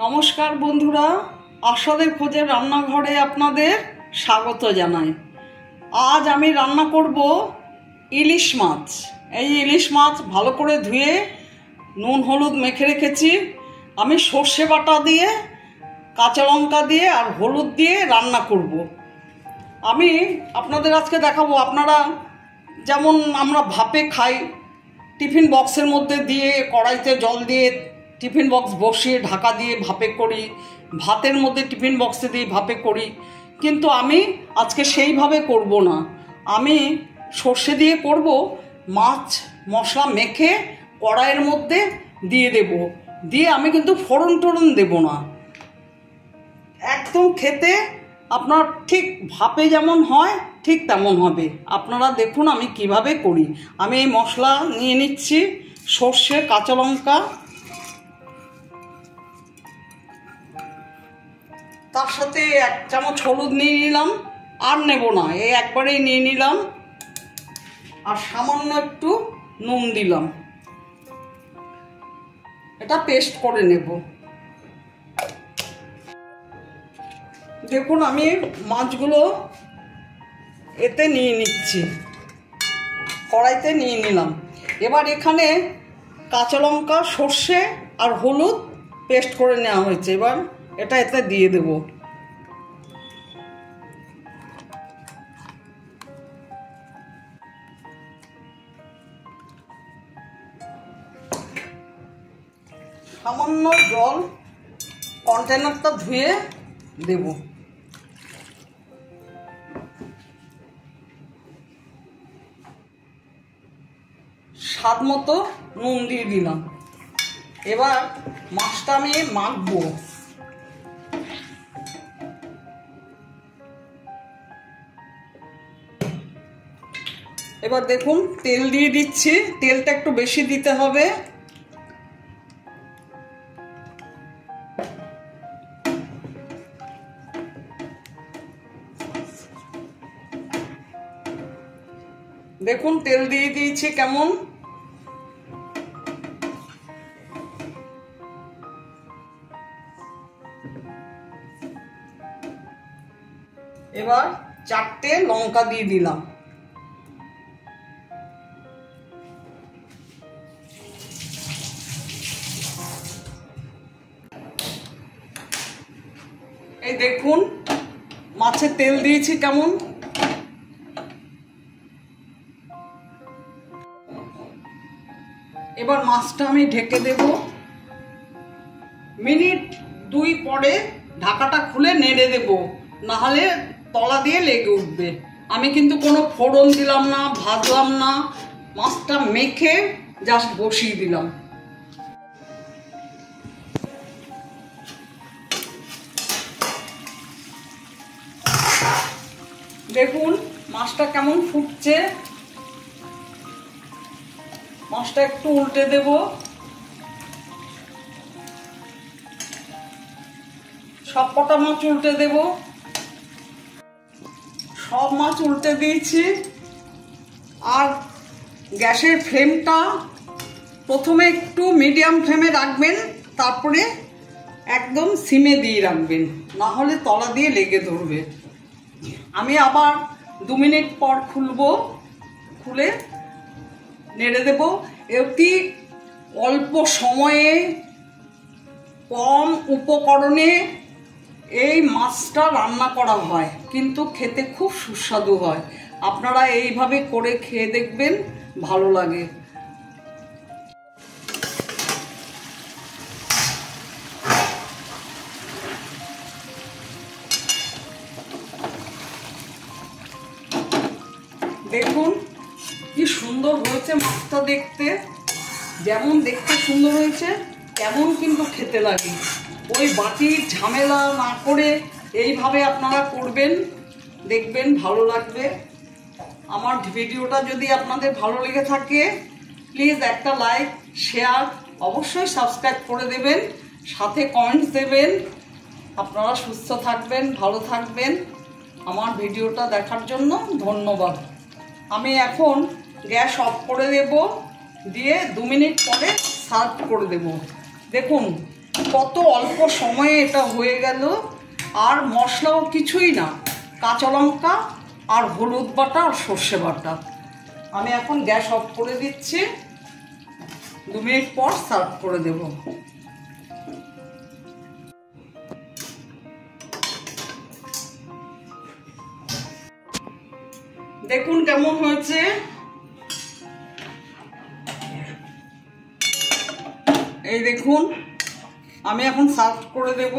নমস্কার বন্ধুরা, আশাদের খোঁজে রান্নাঘরে আপনাদের স্বাগত জানাই। আজ আমি রান্না করব ইলিশ মাছ। এই ইলিশ মাছ ভালো করে ধুয়ে নুন হলুদ মেখে রেখেছি। আমি সর্ষে বাটা দিয়ে, কাঁচা লঙ্কা দিয়ে আর হলুদ দিয়ে রান্না করব। আমি আপনাদের আজকে দেখাবো, আপনারা যেমন আমরা ভাপে খাই, টিফিন বক্সের মধ্যে দিয়ে কড়াইতে জল দিয়ে টিফিন বক্স বসিয়ে ঢাকা দিয়ে ভাপে করি, ভাতের মধ্যে টিফিন বক্সে দিয়ে ভাপে করি, কিন্তু আমি আজকে সেইভাবে করব না। আমি সর্ষে দিয়ে করব। মাছ মশলা মেখে কড়াইয়ের মধ্যে দিয়ে দেব, দিয়ে আমি কিন্তু ফোড়ন টোড়ন দেব না। একদম খেতে আপনার ঠিক ভাপে যেমন হয় ঠিক তেমন হবে। আপনারা দেখুন আমি কিভাবে করি। আমি এই মশলা নিয়ে নিচ্ছি, সর্ষে, কাঁচা লঙ্কা, তার সাথে 1 চামচ হলুদ নিয়ে নিলাম, আর নেব না, এই একবারেই নিয়ে নিলাম, আর সামান্য একটু নুন দিলাম। এটা পেস্ট করে নেব। দেখুন আমি মাছগুলো এতে নিয়ে নিচ্ছি, কড়াইতে নিয়ে নিলাম। এবার এখানে কাঁচা লঙ্কা, সর্ষে আর হলুদ পেস্ট করে নেওয়া হয়েছে। এবার এটা এতে দিয়ে দেব। সামান্য জল কন্টেনারটা ধুয়ে দেব। স্বাদ মতো নুন দিয়ে দিলাম। এবার মাছটা আমি মাখবো। এবার দেখুন তেল দিয়ে দিচ্ছি, তেলটা একটু বেশি দিতে হবে। দেখুন তেল দিয়ে দিয়েছি কেমন। এবার 4টে লঙ্কা দিয়ে দিলাম। এই দেখুন মাছের তেল দিয়েছি কেমন। এবার মাছটা আমি ঢেকে দেব। মিনিট 2 পরে ঢাকাটা খুলে নেড়ে দেব, না হলে তলা দিয়ে লেগে উঠবে। আমি কিন্তু কোনো ফোড়ন দিলাম না, ভাজলাম না, মাছটা মেখে জাস্ট বসিয়ে দিলাম। দেখুন মাছটা কেমন ফুটছে। মাছটা একটু উল্টে দেব। সব কটা মাছ উল্টে দেব। সব মাছ উল্টে দিয়েছি। আর গ্যাসের ফ্লেমটা প্রথমে একটু মিডিয়াম ফ্লেমে রাখবেন, তারপরে একদম সিমে দিয়ে রাখবেন, না হলে তলা দিয়ে লেগে ধরবে। আমি আবার 2 মিনিট পর খুলবো, খুলে নেড়ে দেব। অতি অল্প সময়ে কম উপকরণে এই মাছটা রান্না করা হয়, কিন্তু খেতে খুব সুস্বাদু হয়। আপনারা এইভাবে করে খেয়ে দেখবেন, ভালো লাগে। দেখুন কি সুন্দর হয়েছে মাছটা দেখতে। যেমন দেখতে সুন্দর হয়েছে তেমন কিন্তু খেতে লাগে। ওই বাটির ঝামেলা না করে এইভাবে আপনারা করবেন, দেখবেন ভালো লাগবে। আমার ভিডিওটা যদি আপনাদের ভালো লেগে থাকে প্লিজ একটা লাইক, শেয়ার, অবশ্যই সাবস্ক্রাইব করে দেবেন, সাথে কমেন্টস দেবেন। আপনারা সুস্থ থাকবেন, ভালো থাকবেন। আমার ভিডিওটা দেখার জন্য ধন্যবাদ। আমি এখন গ্যাস অফ করে দেব, দিয়ে 2 মিনিট পরে সার্ভ করে দেব। দেখুন কত অল্প সময়ে এটা হয়ে গেল, আর মশলাও কিছুই না, কাঁচা লঙ্কা আর হলুদ বাটা আর সর্ষে বাটা। আমি এখন গ্যাস অফ করে দিচ্ছি, 2 মিনিট পর সার্ভ করে দেব। দেখুন কেমন হয়েছে। এই দেখুন, আমি এখন সার্ভ করে দেব।